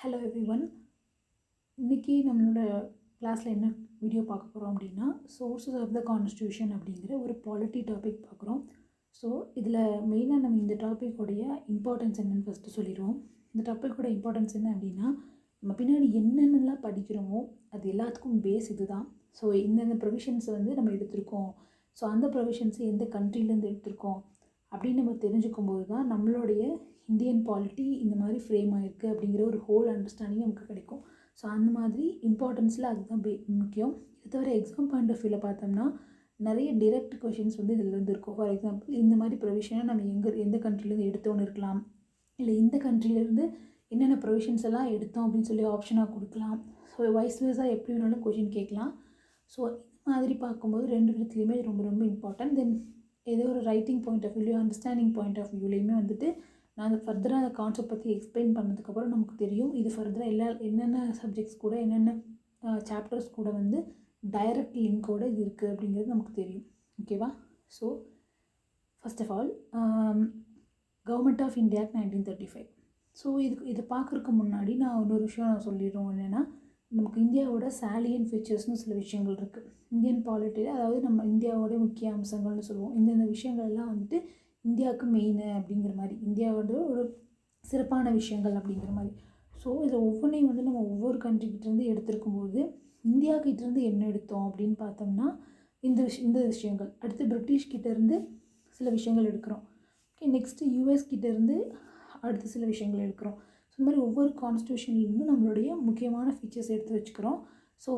Hello everyone. இன்றைக்கி நம்மளோட கிளாஸில் என்ன வீடியோ பார்க்க போகிறோம் அப்படின்னா, சோர்ஸஸ் ஆஃப் த கான்ஸ்டியூஷன் அப்படிங்கிற ஒரு பாலிட்டி டாபிக் பார்க்குறோம். ஸோ இதில் மெயினாக நம்ம இந்த டாப்பிக்கோடைய இம்பார்ட்டன்ஸ் என்னென்னு ஃபஸ்ட்டு சொல்லிடுவோம். இந்த டாப்பிக்கோட இம்பார்ட்டன்ஸ் என்ன அப்படின்னா, நம்ம பின்னாடி என்னென்னலாம் படிக்கிறோமோ அது எல்லாத்துக்கும் பேஸ் இது தான். ஸோ இந்தந்த ப்ரொவிஷன்ஸை நம்ம எடுத்திருக்கோம், ஸோ அந்த ப்ரொவிஷன்ஸை எந்த கண்ட்ரிலேருந்து எடுத்திருக்கோம் அப்படின்னு நம்ம தெரிஞ்சுக்கும்போது தான் நம்மளுடைய இந்தியன் பாலிட்டி இந்த மாதிரி ஃப்ரேம் ஆகிருக்கு அப்படிங்கிற ஒரு ஹோல் அண்டர்ஸ்டாண்டிங் நமக்கு கிடைக்கும். ஸோ அந்த மாதிரி இம்பார்ட்டன்ஸில் அதுதான் முக்கியம். இது தவிர எக்ஸாம் பாயிண்ட் ஆஃப் வியூவில் பார்த்தோம்னா நிறைய டிரெக்ட் கொஷின்ஸ் இதில் இருக்கும். ஃபார் எக்ஸாம்பிள், இந்த மாதிரி ப்ரொவிஷனை நம்ம எந்த கண்ட்ரிலேருந்து எடுத்தோன்னு இருக்கலாம், இல்லை இந்த கண்ட்ரிலேருந்து என்னென்ன ப்ரொவிஷன்ஸ் எல்லாம் எடுத்தோம் அப்படின்னு சொல்லி ஆப்ஷனாக கொடுக்கலாம். ஸோ வைஸ் வேஸாக எப்படி வேணாலும் கொஷின் கேட்கலாம். ஸோ இந்த மாதிரி பார்க்கும்போது ரெண்டு விதத்துலேயுமே ரொம்ப ரொம்ப இம்பார்ட்டன்ட். தென் ஏதோ ஒரு ரைட்டிங் பாயிண்ட் ஆஃப் வியூலையும் அண்டர்ஸ்டாண்டிங் பாயிண்ட் ஆஃப் வியூலையுமே நாங்கள் ஃபர்தராக அந்த கான்செப்ட் பற்றி எக்ஸ்பிளைன் பண்ணதுக்கப்புறம் நமக்கு தெரியும் இது ஃபர்தராக என்னென்ன சப்ஜெக்ட்ஸ் கூட என்னென்ன சாப்டர்ஸ் கூட டைரக்ட் லிங்கோடு இது இருக்குது அப்படிங்கிறது நமக்கு தெரியும். ஓகேவா? So first of all, government of India 1935. So இதை பார்க்குறதுக்கு முன்னாடி நான் இன்னொரு விஷயம் சொல்லிடுறோம். என்னென்னா, நமக்கு இந்தியாவோட சாலியன்ட் ஃபீச்சர்ஸ்னு சில விஷயங்கள் இருக்குது இந்தியன் பாலிட்டியில். அதாவது நம்ம இந்தியாவோட முக்கிய அம்சங்கள்னு சொல்லுவோம். இந்தந்த விஷயங்கள்லாம் இந்தியாவுக்கு மெயின் அப்படிங்கிற மாதிரி, இந்தியாவோட ஒரு சிறப்பான விஷயங்கள் அப்படிங்கிற மாதிரி. ஸோ இதில் ஒவ்வொன்றையும் நம்ம ஒவ்வொரு கண்ட்ரிக்கிட்டேருந்து எடுத்துருக்கும்போது இந்தியாக்கிட்டேருந்து என்ன எடுத்தோம் அப்படின்னு பார்த்தோம்னா இந்த விஷயங்கள். அடுத்து பிரிட்டிஷ்கிட்டேருந்து சில விஷயங்கள் எடுக்கிறோம். ஓகே, நெக்ஸ்ட்டு யூஎஸ்கிட்டேருந்து அடுத்து சில விஷயங்கள் எடுக்கிறோம். ஸோ இந்த மாதிரி ஒவ்வொரு கான்ஸ்டியூஷன்லேருந்து நம்மளுடைய முக்கியமான ஃபீச்சர்ஸ் எடுத்து வச்சுக்கிறோம். ஸோ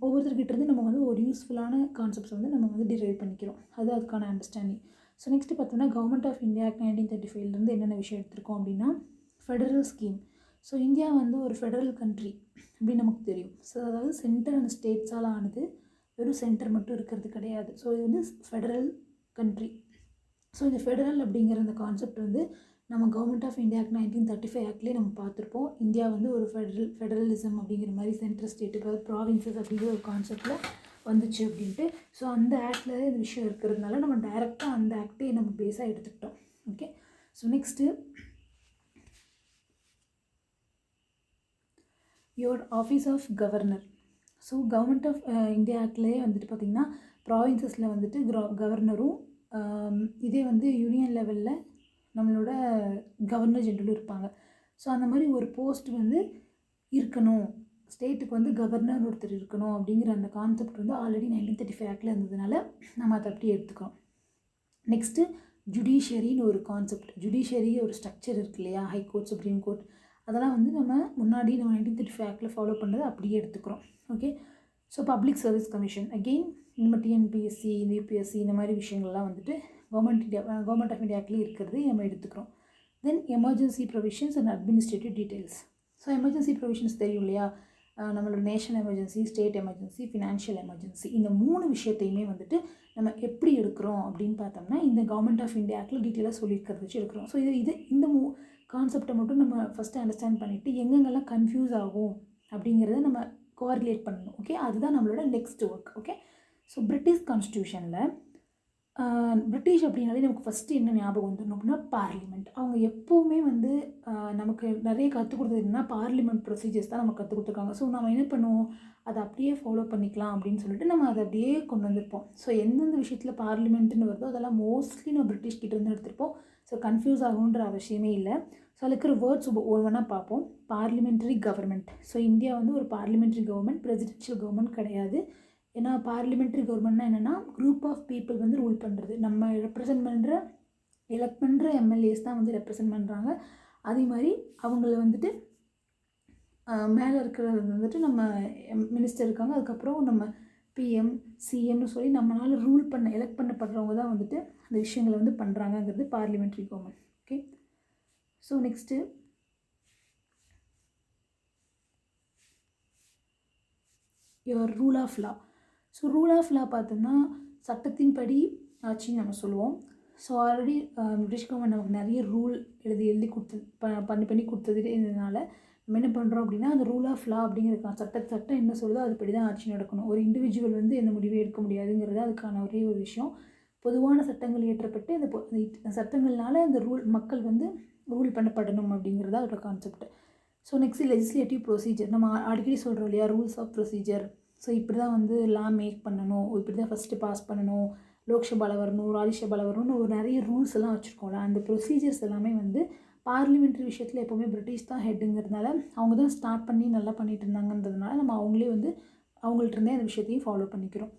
ஒவ்வொருத்தர்கிட்டேருந்து நம்ம ஒரு யூஸ்ஃபுல்லான கான்செப்ட்ஸ் நம்ம டிரைவ் பண்ணிக்கிறோம். அதுக்கான அண்டர்ஸ்டாண்டிங். ஸோ நெக்ஸ்ட்டு பார்த்தோம்னா, கவர்மெண்ட் ஆஃப் இந்தியா 1935 என்னென்ன விஷயம் எடுத்திருக்கோம் அப்படின்னா, ஃபெடரல் ஸ்கீம். ஸோ இந்தியா ஒரு ஃபெடரல் கண்ட்ரி அப்படின்னு நமக்கு தெரியும். ஸோ அதாவது சென்டர் அண்ட் ஸ்டேட்ஸால் ஆனது, வெறும் சென்டர் மட்டும் இருக்கிறது கிடையாது. ஸோ இது ஃபெடரல் கண்ட்ரி. ஸோ இந்த ஃபெடரல் அப்படிங்கிற அந்த கான்செப்ட் நம்ம கவர்மெண்ட் ஆஃப் இந்தியா 1935 ஆக்ட்லேயே நம்ம பார்த்துருப்போம். இந்தியா ஒரு ஃபெடரலிசம் அப்படிங்கிற மாதிரி சென்ட்ரல் ஸ்டேட்டு, அதாவது ப்ராவின்சஸ் அப்படிங்கிற ஒரு கான்செப்டில் வந்துச்சு அப்படின்ட்டு. ஸோ அந்த ஆக்டில் இந்த விஷயம் இருக்கிறதுனால நம்ம டைரெக்டாக அந்த ஆக்டே நம்ம பேஸாக எடுத்துக்கிட்டோம். Okay, so next your office of governor. So government of India ஆக்ட்லேயே பார்த்திங்கன்னா, ப்ராவின்சஸில் கவர்னரும், இதே யூனியன் லெவலில் நம்மளோட கவர்னர் ஜெனரலும் இருப்பாங்க. ஸோ அந்த மாதிரி ஒரு போஸ்ட் இருக்கணும், ஸ்டேட்டுக்கு கவர்னர் ஒருத்தர் இருக்கணும் அப்படிங்கிற அந்த கான்செப்ட் ஆல்ரெடி 1935 ஆக்டில் இருந்ததுனால நம்ம அதை அப்படியே எடுத்துக்கிறோம். நெக்ஸ்ட்டு ஜுடிஷியரின்னு ஒரு கான்செப்ட். ஜுடிஷியரி ஒரு ஸ்ட்ரக்சர் இருக்குது இல்லையா, ஹை கோர்ட், சுப்ரீம் கோர்ட், அதெல்லாம் நம்ம முன்னாடி 1935 ஆக்டில் ஃபாலோ பண்ணுறது அப்படியே எடுத்துக்கிறோம். Okay, so public service commission, again நம்ம டிஎன்பிஎஸ்சி, இந்த யூபிஎஸ்சி, இந்த மாதிரி விஷயங்கள்லாம் கவர்மெண்ட் ஆஃப் இந்தியா ஆக்ட்லேயே இருக்கிறது நம்ம எடுத்துக்கிறோம். Then emergency provisions and administrative details. So emergency provisions தெரியும் இல்லையா, நம்மளோட national emergency, state emergency, financial emergency, இந்த 3 விஷயத்தையுமே நம்ம எப்படி எடுக்கிறோம் அப்படின்னு பார்த்தோம்னா, இந்த கவர்மெண்ட் ஆஃப் இந்தியா ஆக்டில் டீட்டெயிலாக சொல்லியிருக்கிறது வச்சு எடுக்கிறோம். ஸோ இந்த கான்செப்டை மட்டும் நம்ம ஃபஸ்ட்டு அண்டர்ஸ்டாண்ட் பண்ணிவிட்டு எங்கெங்கெல்லாம் கன்ஃபியூஸ் ஆகும் அப்படிங்கிறத நம்ம கோஆர்டினேட் பண்ணணும். ஓகே, அதுதான் நம்மளோட next work. Okay, so British கான்ஸ்டியூஷனில் பிரிட்டிஷ் அப்படின்னாலே நமக்கு ஃபஸ்ட்டு என்ன ஞாபகம் வந்துடணும் அப்படின்னா, பார்லிமெண்ட். அவங்க எப்போவுமே நமக்கு நிறைய கற்றுக் கொடுத்தது என்னன்னா, பார்லிமெண்ட் ப்ரொசீஜர்ஸ் தான் நமக்கு கற்றுக் கொடுத்துருக்காங்க. ஸோ நம்ம என்ன பண்ணுவோம், அதை அப்படியே ஃபாலோ பண்ணிக்கலாம் அப்படின்னு சொல்லிட்டு நம்ம அதை அப்படியே கொண்டு வந்திருப்போம். ஸோ எந்தெந்த விஷயத்தில் பார்லிமெண்ட்டுன்னு வருதோ அதெல்லாம் மோஸ்ட்லி நம்ம பிரிட்டிஷ்கிட்டேருந்து எடுத்திருப்போம். ஸோ கன்ஃபியூஸ் ஆகணுன்ற அவசியமே இல்லை. ஸோ அதுக்கு இருக்கிற வேர்ட்ஸ் ஒவ்வொன்றா பார்ப்போம். Parliamentary government. ஸோ இந்தியா ஒரு பார்லிமெண்ட்ரி கவர்மெண்ட், பிரசிடென்ஷியல் கவர்மெண்ட் கிடையாது. ஏன்னா பார்லிமெண்ட்ரி கவர்மெண்ட்னா என்னென்னா, குரூப் ஆஃப் பீப்புள் ரூல் பண்ணுறது. நம்ம எலெக்ட் பண்ணுற எம்எல்ஏஸ் தான் ரெப்ரசன்ட் பண்ணுறாங்க. அதே மாதிரி அவங்கள மேலே இருக்கிறது நம்ம மினிஸ்டர் இருக்காங்க. அதுக்கப்புறம் நம்ம பிஎம், சிஎம்னு சொல்லி நம்மளால் எலெக்ட் பண்ணப்படுறவங்க தான் அந்த விஷயங்களை பண்ணுறாங்கங்கிறது parliamentary government. Okay, so next your rule of law. So rule of law பார்த்தோம்னா, சட்டத்தின்படி ஆட்சின்னு நம்ம சொல்லுவோம். ஸோ ஆல்ரெடி பிரிட்டிஷ் கவர்மெண்ட் நமக்கு நிறைய ரூல் எழுதி பண்ணி கொடுத்ததுனால நம்ம என்ன பண்ணுறோம் அப்படின்னா, அந்த ரூல் ஆஃப் லா அப்படிங்கிற சட்டம் என்ன சொல்லுதோ அதுபடி தான் ஆட்சி நடக்கணும். ஒரு இண்டிவிஜுவல் எந்த முடிவை எடுக்க முடியாதுங்கிறது அதுக்கான ஒரே ஒரு விஷயம். பொதுவான சட்டங்கள் இயற்றப்பட்டு அந்த சட்டங்கள்னால அந்த மக்கள் ரூல் பண்ணப்படணும் அப்படிங்கிறது அதோட concept. So next legislative procedure. நம்ம அடிக்கடி சொல்கிறோம் இல்லையா, ரூல்ஸ் ஆஃப் ப்ரொசீஜர். ஸோ இப்படி தான் வந்து லா மேக் பண்ணணும், இப்படி தான் ஃபஸ்ட்டு பாஸ் பண்ணணும், லோக்சபாவில் வரணும், ராஜ்யசபாவில் வரணும்னு ஒரு நிறைய ரூல்ஸ் எல்லாம் வச்சுருக்கோம்ல. அந்த ப்ரொசீஜர்ஸ் எல்லாமே வந்து பார்லிமெண்ட்ரி விஷயத்தில் எப்போவுமே பிரிட்டிஷ் தான் ஹெட்டுங்கிறதுனால அவங்க தான் ஸ்டார்ட் பண்ணி நல்லா பண்ணிட்டு இருந்தாங்கன்றதுனால நம்ம அவங்களே வந்து அவங்கள்ட்டருந்தே அந்த விஷயத்தையும் ஃபாலோ பண்ணிக்கிறோம்.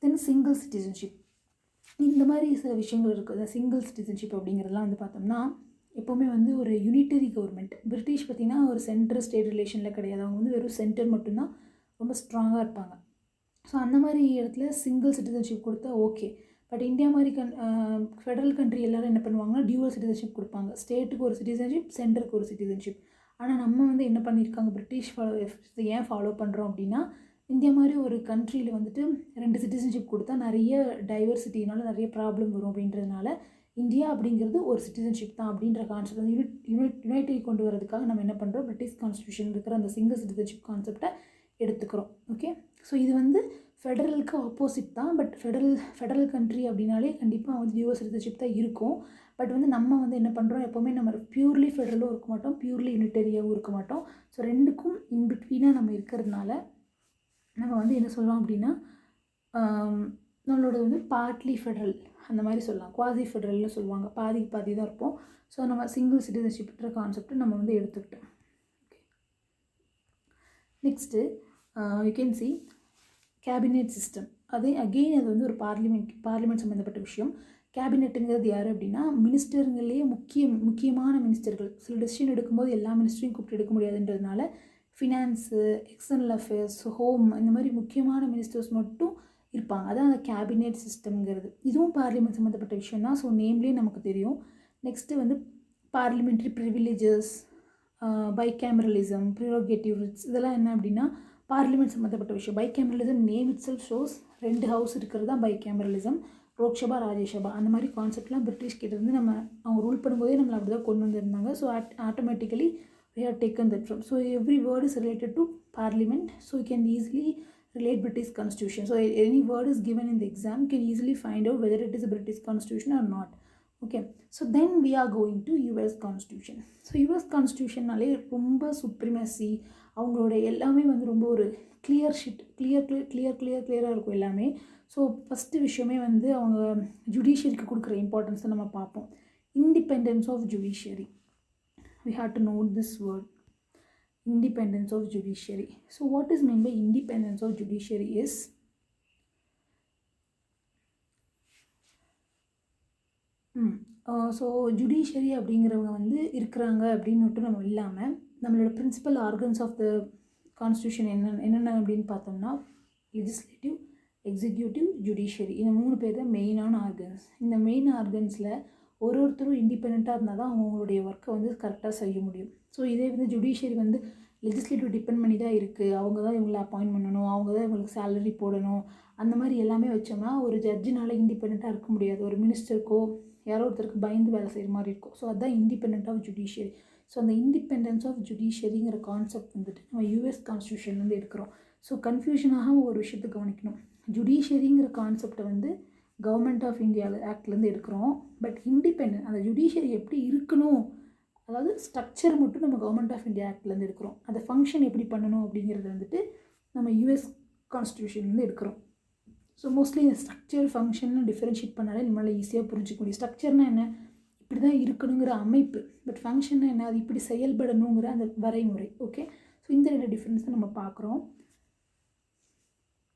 தென் சிங்கிள் சிட்டிசன்ஷிப், இந்த மாதிரி சில விஷயங்கள் இருக்குது. சிங்கிள் சிட்டிசன்ஷிப் அப்படிங்கிறதுலாம் வந்து பார்த்தோம்னா எப்போவுமே வந்து ஒரு யூனிட்டரி கவர்மெண்ட். பிரிட்டிஷ் பார்த்திங்கன்னா ஒரு சென்டர் ஸ்டேட் ரிலேஷனில் கிடையாது, அவங்க வந்து வெறும் சென்டர் மட்டும்தான் ரொம்ப ஸ்ட்ராங்காக இருப்பாங்க. ஸோ அந்த மாதிரி இடத்துல சிங்கிள் சிட்டிசன்ஷிப் கொடுத்தா ஓகே. பட் இந்தியா மாதிரி ஃபெடரல் கண்ட்ரி எல்லோரும் என்ன பண்ணுவாங்கன்னா டியூவல் சிட்டிசன்ஷிப் கொடுப்பாங்க. ஸ்டேட்டுக்கு ஒரு சிட்டிசன்ஷிப், சென்டருக்கு ஒரு சிட்டிசன்ஷிப். ஆனால் நம்ம வந்து என்ன பண்ணியிருக்காங்க, பிரிட்டிஷ் ஏன் ஃபாலோ பண்ணுறோம் அப்படின்னா, இந்தியா மாதிரி ஒரு கண்ட்ரியில் வந்துட்டு 2 சிட்டிசன்ஷிப் கொடுத்தா நிறைய டைவர்சிட்டினால நிறைய ப்ராப்ளம் வரும் அப்படின்றதுனால இந்தியா அப்படிங்கிறது ஒரு சிட்டிசன்ஷிப் தான் அப்படின்ற கான்செப்ட் வந்து யுனைட்டை கொண்டு வரதுக்காக நம்ம என்ன பண்ணுறோம், பிரிட்டிஷ் கான்ஸ்டியூஷன் இருக்கிற அந்த சிங்கிள் சிட்டிசன்ஷிப் கான்செப்டை எடுத்துக்கிறோம். ஓகே, ஸோ இது வந்து ஃபெடரலுக்கு ஆப்போசிட் தான். பட் ஃபெடரல் கண்ட்ரி அப்படின்னாலே கண்டிப்பாக வந்து டியூவல் சிட்டிசன்ஷிப் தான் இருக்கும். பட் வந்து நம்ம வந்து என்ன பண்ணுறோம், எப்போவுமே நம்ம பியூர்லி ஃபெடரலும் இருக்க மாட்டோம், பியூர்லி யூனிட்டரியாகவும் இருக்க மாட்டோம். ஸோ ரெண்டுக்கும் இன்பிட்வீனாக நம்ம இருக்கிறதுனால நம்ம வந்து என்ன சொல்லலாம் அப்படின்னா, நம்மளோட வந்து பார்ட்லி ஃபெடரல் அந்த மாதிரி சொல்லலாம், குவாசி ஃபெடரல்னு சொல்லுவாங்க, பாதிக்கு பாதி தான் இருப்போம். ஸோ நம்ம சிங்கிள் சிட்டிசன்ஷிப்ன்ற கான்செப்டை நம்ம வந்து எடுத்துக்கிட்டோம். Okay, next you can see cabinet system. அது வந்து ஒரு பார்லிமெண்ட் சம்மந்தப்பட்ட விஷயம். கேபினெட்டுங்கிறது யார் அப்படின்னா, மினிஸ்டருங்களே முக்கியமான மினிஸ்டர்கள். சில டெசிஷன் எடுக்கும்போது எல்லா மினிஸ்டரையும் கூப்பிட்டு எடுக்க முடியாதுன்றதுனால ஃபினான்ஸு, எக்ஸ்டர்னல் அஃபேர்ஸ், ஹோம், இந்த மாதிரி முக்கியமான மினிஸ்டர்ஸ் மட்டும் இருப்பாங்க. அதான் அந்த கேபினெட் சிஸ்டம்ங்கிறது. இதுவும் பார்லிமெண்ட் சம்மந்தப்பட்ட விஷயம் தான். ஸோ நேம்லேயே நமக்கு தெரியும். நெக்ஸ்ட்டு வந்து parliamentary privileges, bicameralism, prerogative writs, இதெல்லாம் என்ன அப்படின்னா பார்லிமெண்ட் சம்மந்தப்பட்ட விஷயம். Bicameralism name itself shows 2 house இருக்கிறது தான் பைகேமரலிசம். லோக்சபா, ராஜ்யசபா, அந்த மாதிரி கான்செப்ட்லாம் பிரிட்டிஷ் கிட்டேருந்து அவங்க ரூல் பண்ணும்போதே நம்மளை அப்படி தான் கொண்டு வந்திருந்தாங்க. So automatically we have taken that from. So every word is related to parliament, so you can easily relate British constitution. So any word is given in the exam, you can easily find out whether it is a British constitution or not. Okay, so then we are going to US constitution. So US constitution நாலே ரொம்ப supremacy, அவங்களோட எல்லாமே வந்து ரொம்ப ஒரு கிளியராக இருக்கும் எல்லாமே. ஸோ ஃபஸ்ட்டு விஷயமே வந்து அவங்க ஜுடிஷியரிக்கு கொடுக்குற இம்பார்ட்டன்ஸை நம்ம பார்ப்போம். Independence of judiciary. We have to note this word, independence of judiciary. So what is meant by independence of judiciary is so judiciary அப்படிங்கிறவங்க வந்து இருக்கிறாங்க அப்படின்னு மட்டும் நம்ம இல்லாமல் நம்மளோட principal organs of the constitution என்னென்ன அப்படின்னு பார்த்தோம்னா லெஜிஸ்லேட்டிவ், எக்ஸிக்யூட்டிவ், ஜுடிஷியரி, இந்த 3 பேர் தான் மெயினான ஆர்கன்ஸ். இந்த மெயின் ஆர்கன்ஸில் ஒருத்தரும் இண்டிபெண்ட்டாக இருந்தால் தான் அவங்களுடைய ஒர்க்கை வந்து கரெக்டாக செய்ய முடியும். ஸோ இதே வந்து ஜுடிஷியரி வந்து லெஜிஸ்லேட்டிவ் டிபெண்ட் பண்ணி தான் இருக்குது, அவங்க தான் இவங்களை அப்பாயிண்ட் பண்ணணும், அவங்க தான் இவங்களுக்கு சேலரி போடணும், அந்த மாதிரி எல்லாமே வச்சோம்னா ஒரு ஜட்ஜினால் இண்டிபெண்ட்டாக இருக்க முடியாது. ஒரு மினிஸ்டருக்கோ யாரோ ஒருத்தருக்கு பயந்து வேலை செய்கிற மாதிரி இருக்கும். ஸோ அதுதான் இண்டிபெண்ட் ஆஃப் ஜுடிஷியரி. ஸோ அந்த இண்டிபெண்டன்ஸ் ஆஃப் ஜுடிஷியரிங்கிற கான்செப்ட் வந்துட்டு நம்ம யூஎஸ் கான்ஸ்டியூஷன்லேருந்து எடுக்கிறோம். ஸோ கன்ஃபியூஷனாக ஒரு விஷயத்தை கவனிக்கணும். ஜுடிஷியரிங்கிற கான்செப்டை வந்து கவர்மெண்ட் ஆஃப் இந்தியா ஆக்ட்லேருந்து எடுக்கிறோம். பட் இண்டிபெண்டன்ட் அந்த ஜுடிஷியரி எப்படி இருக்கணும், அதாவது ஸ்ட்ரக்சர் மட்டும் நம்ம கவர்மெண்ட் ஆஃப் இந்தியா ஆக்ட்லேருந்து எடுக்கிறோம். அந்த ஃபங்க்ஷன் எப்படி பண்ணணும் அப்படிங்கிறது வந்துட்டு நம்ம யூஎஸ் கான்ஸ்டியூஷன்லேருந்து எடுக்கிறோம். ஸோ மோஸ்ட்லி இந்த ஸ்ட்ரக்சர் ஃபங்க்ஷன் டிஃபரன்ஷியேட் பண்ணாலே நம்மளால் ஈஸியாக புரிஞ்சிக்க முடியும். ஸ்ட்ரக்சர்னால் என்ன, இப்படி தான் இருக்கணுங்கிற அமைப்பு. பட் ஃபங்க்ஷன்னா என்ன, அது இப்படி செயல்படணுங்கிற அந்த வரைமுறை. ஓகே, ஸோ இந்த 2 டிஃப்ரென்ஸ் தான் நம்ம பார்க்குறோம்.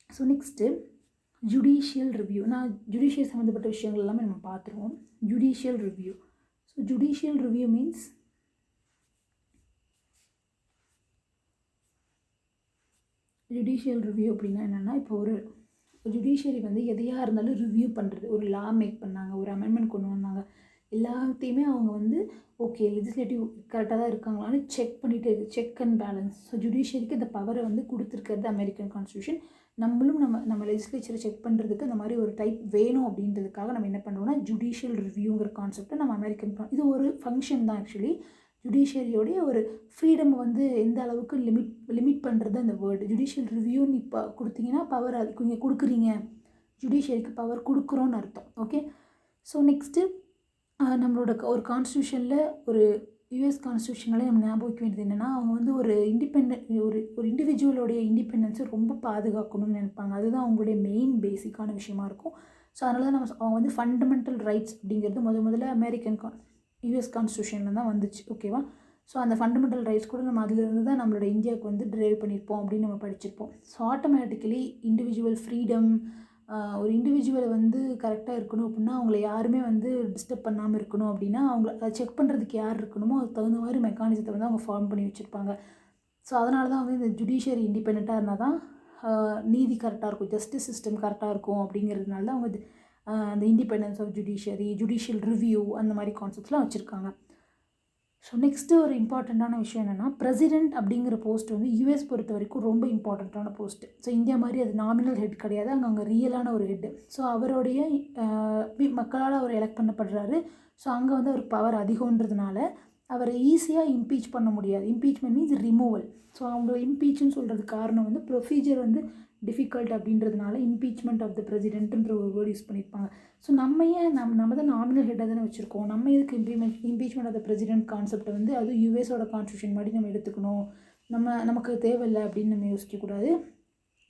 So next judicial review. நான் ஜுடிஷியல் சம்மந்தப்பட்ட விஷயங்கள் எல்லாமே நம்ம பார்த்துருவோம். Judicial review. So judicial review means judicial review அப்படின்னா என்னென்னா, இப்போ ஒரு ஜுடிஷியரி வந்து எதையாக இருந்தாலும் ரிவ்யூ பண்ணுறது. ஒரு லா மேக் பண்ணாங்க, ஒரு அமெண்ட்மெண்ட் கொண்டு வந்தாங்க, எல்லாத்தையுமே அவங்க வந்து ஓகே லெஜிஸ்லேட்டிவ் கரெக்டாக தான் இருக்காங்களான்னு செக் பண்ணிகிட்டே இருக்குது, செக் அண்ட் பேலன்ஸ். ஸோ ஜுடிஷியரிக்கு இந்த பவரை வந்து கொடுத்துருக்கிறது அமெரிக்கன் கான்ஸ்டியூஷன். நம்மளும் நம்ம லெஜிஸ்லேச்சரை செக் பண்ணுறதுக்கு இந்த மாதிரி ஒரு டைப் வேணும் அப்படின்றதுக்காக நம்ம என்ன பண்ணுவோம்னா ஜுடிஷியல் ரிவ்யூங்கிற கான்செப்டை நம்ம அமெரிக்கன் இது ஒரு ஃபங்க்ஷன் தான். ஆக்சுவலி ஜுடிஷியரியோடைய ஒரு ஃப்ரீடம் வந்து எந்த அளவுக்கு லிமிட் பண்ணுறது அந்த வேர்டு. ஜுடிஷியல் ரிவ்யூன்னு இப்போ கொடுத்தீங்கன்னா பவர் அதுக்கு நீங்கள் கொடுக்குறீங்க, ஜுடிஷியரிக்கு பவர் கொடுக்குறோன்னு அர்த்தம். ஓகே, ஸோ நெக்ஸ்ட்டு நம்மளோட ஒரு கான்ஸ்டியூஷனில் ஒரு யூஎஸ் கான்ஸ்டியூஷனாலே நம்ம ஞாபகம் வைக்க வேண்டியது என்னென்னா, அவங்க வந்து ஒரு ஒரு இண்டிவிஜுவலோடைய இண்டிபெண்டன்ஸை ரொம்ப பாதுகாக்கணும்னு நினைப்பாங்க. அதுதான் அவங்களுடைய மெயின் பேசிக்கான விஷயமா இருக்கும். ஸோ அதனால தான் அவங்க வந்து ஃபண்டமெண்டல் ரைட்ஸ் அப்படிங்கிறது முதல்ல யூஎஸ் கான்ஸ்டியூஷனில் தான் வந்துச்சு. ஓகேவா? ஸோ அந்த ஃபண்டமெண்டல் ரைட்ஸ் கூட நம்ம அதிலிருந்து தான் நம்மளோட இந்தியாவுக்கு வந்து டிரைவ் பண்ணியிருப்போம் அப்படின்னு நம்ம படிச்சிருப்போம். ஸோ ஆட்டோமேட்டிக்கலி இண்டிவிஜுவல் ஃப்ரீடம், ஒரு இண்டிவிஜுவலை வந்து கரெக்டாக இருக்கணும் அப்படின்னா அவங்கள யாருமே வந்து டிஸ்டர்ப் பண்ணாமல் இருக்கணும் அப்படின்னா அவங்கள அதை செக் பண்ணுறதுக்கு யார் இருக்கணுமோ அதுக்கு தகுந்த மாதிரி மெக்கானிசத்தை வந்து அவங்க ஃபார்ம் பண்ணி வச்சுருப்பாங்க. ஸோ அதனால தான் வந்து இந்த ஜுடிஷியரி இண்டிபெண்ட்டாக இருந்தால் தான் நீதி கரெக்டாக இருக்கும், ஜஸ்டிஸ் சிஸ்டம் கரெக்டாக இருக்கும் அப்படிங்கிறதுனால தான் அவங்க அந்த இண்டிபெண்டன்ஸ் ஆஃப் ஜுடிஷியல் ரிவ்யூ அந்த மாதிரி கான்செப்ட்ஸ்லாம் வச்சுருக்காங்க. ஸோ நெக்ஸ்ட்டு ஒரு இம்பார்ட்டண்ட்டான விஷயம் என்னென்னா, பிரசிடெண்ட் அப்படிங்கிற போஸ்ட் வந்து யூஎஸ் பொறுத்த வரைக்கும் ரொம்ப இம்பார்ட்டண்ட்டான போஸ்ட்டு. ஸோ இந்தியா மாதிரி அது நாமினல் ஹெட் கிடையாது, அங்கே ரியலான ஒரு ஹெட்டு. ஸோ அவருடைய மக்களால் அவர் எலெக்ட் பண்ணப்படுறாரு. ஸோ அங்கே வந்து அவருக்கு பவர் அதிகன்றதுனால அவரை ஈஸியாக இம்பீச் பண்ண முடியாது. Impeachment means removal. ஸோ அவங்க இம்பீச்னு சொல்கிறதுக்கு காரணம் வந்து ப்ரொசீஜர் வந்து டிஃபிகல்ட் அப்படின்றதுனால இம்பீச்மெண்ட் ஆஃப் த பிரசிடென்ட்ன்ற ஒரு வேர்டு யூஸ் பண்ணியிருப்பாங்க. ஸோ நம்ம ஏன் நம்ம தான் நாமினல் ஹெட்டாக தானே வச்சுருக்கோம், நம்ம எதுக்கு இம்பீச்மெண்ட் ஆஃப் த பிரசிடென்ட் கான்செப்டை வந்து அதுவும் யூஎஸோட கான்ஸ்டியூஷன் மாதிரி நம்ம எடுத்துக்கணும், நமக்கு தேவையில்லை அப்படின்னு நம்ம யோசிக்கக்கூடாது.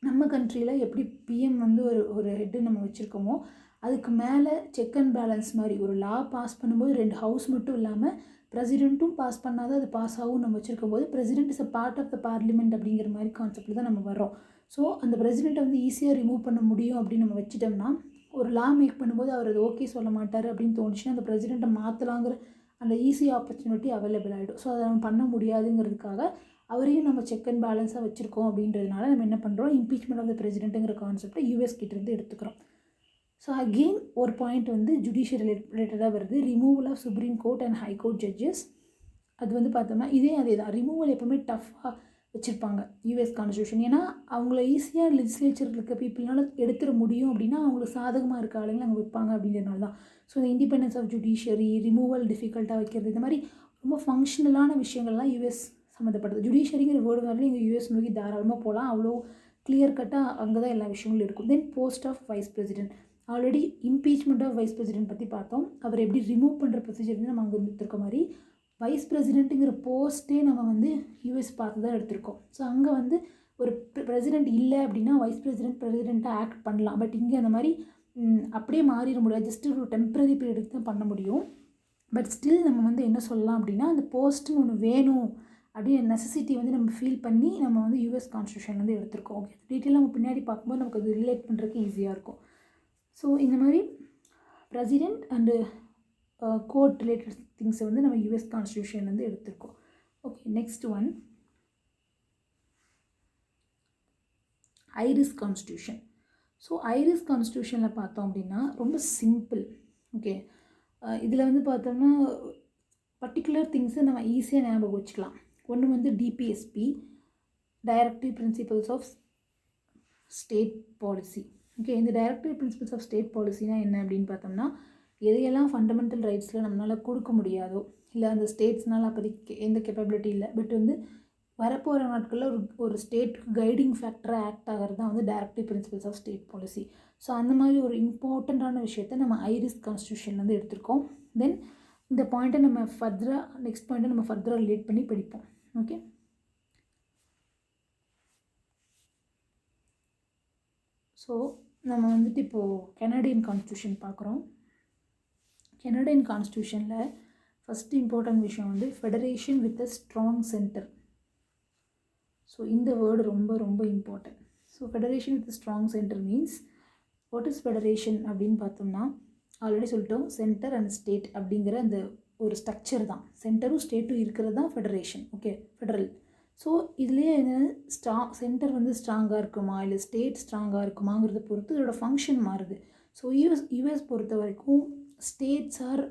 நம்ம கண்ட்ரியில் எப்படி பிஎம் வந்து ஒரு ஹெட்டு நம்ம வச்சுருக்கோமோ அதுக்கு மேலே செக் அண்ட் பேலன்ஸ் மாதிரி ஒரு லா பாஸ் பண்ணும்போது 2 ஹவுஸ் மட்டும் இல்லாமல் பிரசிடெண்ட்டும் பாஸ் பண்ணாத அது பாஸ் ஆகும் நம்ம வச்சுருக்கும் போது president is a part of the parliament அப்படிங்கிற மாதிரி கான்செப்டில் தான் நம்ம வரோம். ஸோ அந்த பிரசிடெண்ட்டை வந்து ஈஸியாக ரிமூவ் பண்ண முடியும் அப்படின்னு நம்ம வச்சுட்டோம்னா, ஒரு லா மேக் பண்ணும்போது அவர் அது ஓகே சொல்ல மாட்டார் அப்படின்னு தோணுச்சுன்னா அந்த பிரசிடெண்ட்டை மாற்றலாங்கிற அந்த ஈஸி ஆப்பர்ச்சுனிட்டி அவைலபிள் ஆகிடும். ஸோ அதை நம்ம பண்ண முடியாதுங்கிறதுக்காக அவரையும் நம்ம செக் அண்ட் பேலன்ஸாக வச்சுருக்கோம் அப்படின்றதுனால நம்ம என்ன பண்ணுறோம், இம்பீச்மெண்ட் ஆஃப் த பிரசிடெண்ட்டுங்கிற கான்செப்டை யூஎஸ் கிட்டேருந்து எடுத்துக்கிறோம். ஸோ அகெயின் ஒரு பாயிண்ட் வந்து ஜுடிஷியல் ரிலேட்டடாக வருது, removal of supreme court and high court judges. அது வந்து பார்த்தோம்னா அதே தான் ரிமூவல் எப்போவுமே டஃப்பாக வச்சுருப்பாங்க யூஎஸ் கான்ஸ்டியூஷன். ஏன்னா அவங்கள ஈஸியாக லெஜிஸ்லேச்சரில் இருக்க பீப்புள்னால எடுத்துட முடியும் அப்படின்னா அவங்களுக்கு சாதகமாக இருக்க ஆளுங்களை அங்கே வைப்பாங்க அப்படின்றதுனால தான். ஸோ இந்த இண்டிபெண்டன்ஸ் ஆஃப் ஜுடிஷியரி, ரிமூவல் டிஃபிகல்ட்டாக வைக்கிறது, இந்த மாதிரி ரொம்ப ஃபங்க்ஷனலான விஷயங்கள்லாம் யூஎஸ் சம்மந்தப்படுது. ஜுடிஷியரிங்கிற வேர்டு வரலையும் இங்கே யூஎஸ் நோக்கி தாராளமாக போகலாம், அவ்வளோ கிளியர் கட்டாக அங்கே தான் எல்லா விஷயங்களும் இருக்கும். Then post of vice president, already impeachment of vice president பற்றி பார்த்தோம். அவர் எப்படி ரிமூவ் பண்ணுற ப்ரொசீஜர் வந்து நம்ம அங்கே எடுத்துருக்க மாதிரி வைஸ் பிரசிடென்ட்டுங்கிற போஸ்ட்டே நம்ம வந்து யூஎஸ் பார்த்து தான் எடுத்திருக்கோம். ஸோ அங்கே வந்து ஒரு பிரசிடெண்ட் இல்லை அப்படின்னா வைஸ் பிரசிடெண்ட்டாக ஆக்ட் பண்ணலாம். பட் இங்கே அந்த மாதிரி அப்படியே மாறிட முடியாது, ஜஸ்ட் ஒரு டெம்பரரி பீரியடுக்கு தான் பண்ண முடியும். பட் ஸ்டில் நம்ம வந்து என்ன சொல்லலாம் அப்படின்னா அந்த போஸ்ட்டுன்னு ஒன்று வேணும் அப்படின்னு நெசசிட்டி வந்து நம்ம ஃபீல் பண்ணி நம்ம வந்து யூஎஸ் கான்ஸ்டியூஷன்லேருந்து எடுத்திருக்கோம். ஓகே, டீட்டெயில் நம்ம பின்னாடி பார்க்கும்போது நமக்கு அது ரிலேட் பண்ணுறதுக்கு ஈஸியாக இருக்கும். ஸோ இந்த மாதிரி பிரசிடெண்ட் அண்டு கோர்ட் ரிலேட்டட் திங்ஸை வந்து நம்ம யூஎஸ் கான்ஸ்டியூஷன்லேருந்து எடுத்திருக்கோம். Okay, next one Irish constitution. So Irish கான்ஸ்டியூஷனில் பார்த்தோம் அப்படின்னா ரொம்ப சிம்பிள். ஓகே, இதில் வந்து பார்த்தோம்னா பர்டிகுலர் திங்ஸை நம்ம ஈஸியாக ஞாபகம் வச்சுக்கலாம். ஒன்று வந்து DPSP, directive principles of state policy. Okay, இந்த டைரக்டிவ் பிரின்சிபல்ஸ் ஆஃப் ஸ்டேட் பாலிசினால் என்ன அப்படின்னு பார்த்தோம்னா, எதையெல்லாம் ஃபண்டமெண்டல் ரைட்ஸில் நம்மளால் கொடுக்க முடியாதோ, இல்லை அந்த ஸ்டேட்ஸ்னால் அப்போதைக்கு எந்த கேப்பபிலிட்டி இல்லை, பட் வந்து வரப்போகிற நாட்களில் ஒரு ஸ்டேட்டுக்கு கைடிங் ஃபேக்டராக ஆக்ட் ஆகிறது தான் வந்து directive principles of state policy. So அந்த மாதிரி ஒரு இம்பார்ட்டண்ட்டான விஷயத்தை நம்ம ஐரிஸ் கான்ஸ்டியூஷன்லேருந்து எடுத்திருக்கோம். தென் இந்த பாயிண்ட்டை நம்ம நெக்ஸ்ட் பாயிண்ட்டை நம்ம ஃபர்தராக ரிலேட் பண்ணி படிப்போம். ஓகே, ஸோ நம்ம வந்துட்டு இப்போது கனடியன் கான்ஸ்டியூஷன் பார்க்குறோம். கனடியன் கான்ஸ்டியூஷனில் ஃபஸ்ட்டு இம்பார்ட்டன்ட் விஷயம் வந்து federation with a strong centre. So இந்த வேர்டு ரொம்ப ரொம்ப important. So federation with strong centre means what is federation அப்படின்னு பார்த்தோம்னா, ஆல்ரெடி சொல்லிட்டோம், சென்டர் அண்ட் ஸ்டேட் அப்படிங்கிற அந்த ஒரு ஸ்ட்ரக்சர் தான். சென்டரும் ஸ்டேட்டும் இருக்கிறது தான் ஃபெடரேஷன். Okay, federal. ஸோ இதுலேயே என்ன சென்டர் வந்து ஸ்ட்ராங்காக இருக்குமா இல்லை ஸ்டேட் ஸ்ட்ராங்காக இருக்குமாங்கிறத பொறுத்து இதோட ஃபங்க்ஷன் மாறுது. ஸோ யூஎஸ் பொறுத்த வரைக்கும் ஸ்டேட்ஸ் ஆர்